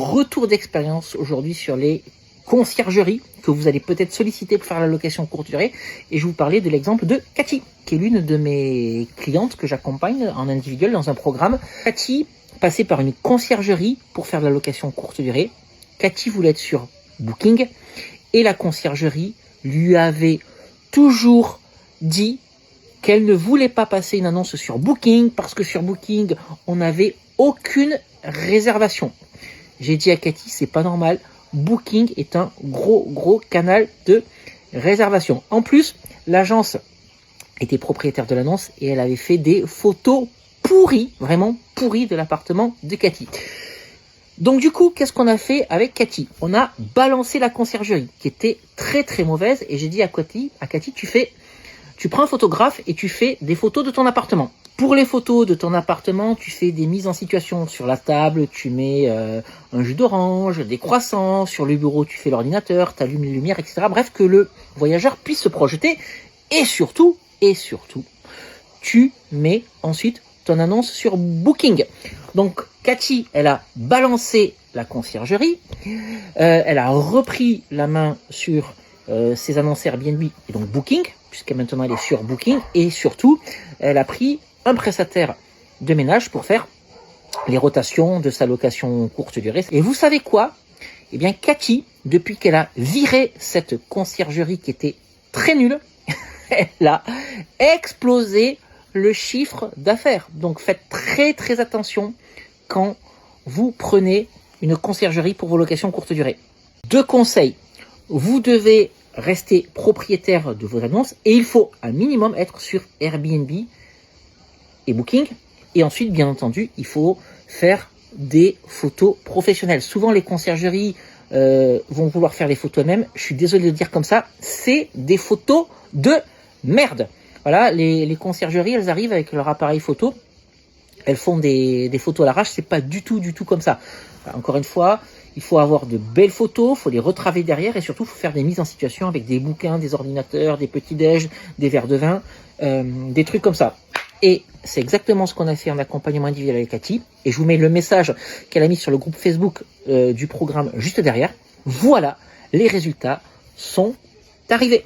Retour d'expérience aujourd'hui sur les conciergeries que vous allez peut-être solliciter pour faire la location courte durée. Et je vais vous parler de l'exemple de Cathy, qui est l'une de mes clientes que j'accompagne en individuel dans un programme. Cathy passait par une conciergerie pour faire de la location courte durée. Cathy voulait être sur Booking et la conciergerie lui avait toujours dit qu'elle ne voulait pas passer une annonce sur Booking parce que sur Booking, on n'avait aucune réservation. J'ai dit à Cathy, c'est pas normal. Booking est un gros canal de réservation. En plus, l'agence était propriétaire de l'annonce et elle avait fait des photos pourries, vraiment pourries de l'appartement de Cathy. Donc du coup, qu'est-ce qu'on a fait avec Cathy? On a balancé la conciergerie qui était très mauvaise et j'ai dit à Cathy, tu prends un photographe et tu fais des photos de ton appartement. Pour les photos de ton appartement, tu fais des mises en situation sur la table, tu mets un jus d'orange, des croissants, sur le bureau tu fais l'ordinateur, tu allumes les lumières, etc. Bref, que le voyageur puisse se projeter et surtout, tu mets ensuite ton annonce sur Booking. Donc Cathy, elle a balancé la conciergerie, elle a repris la main sur ses annonces Airbnb et donc Booking, puisque maintenant elle est sur Booking, et surtout, elle a pris un prestataire de ménage pour faire les rotations de sa location courte durée. Et vous savez quoi? Eh bien, Cathy, depuis qu'elle a viré cette conciergerie qui était très nulle, elle a explosé le chiffre d'affaires. Donc, faites très attention quand vous prenez une conciergerie pour vos locations courte durée. 2 conseils. Vous devez rester propriétaire de vos annonces et il faut un minimum être sur Airbnb et Booking. Et ensuite, bien entendu, il faut faire des photos professionnelles. Souvent, les conciergeries vont vouloir faire les photos elles-mêmes. Je suis désolé de dire comme ça, c'est des photos de merde. Voilà, les conciergeries, elles arrivent avec leur appareil photo. Elles font des photos à l'arrache. C'est pas du tout comme ça. Enfin, encore une fois, il faut avoir de belles photos, il faut les retravailler derrière et surtout, il faut faire des mises en situation avec des bouquins, des ordinateurs, des petits-déj, des verres de vin, des trucs comme ça. Et c'est exactement ce qu'on a fait en accompagnement individuel avec Cathy. Et je vous mets le message qu'elle a mis sur le groupe Facebook du programme juste derrière. Voilà, les résultats sont arrivés.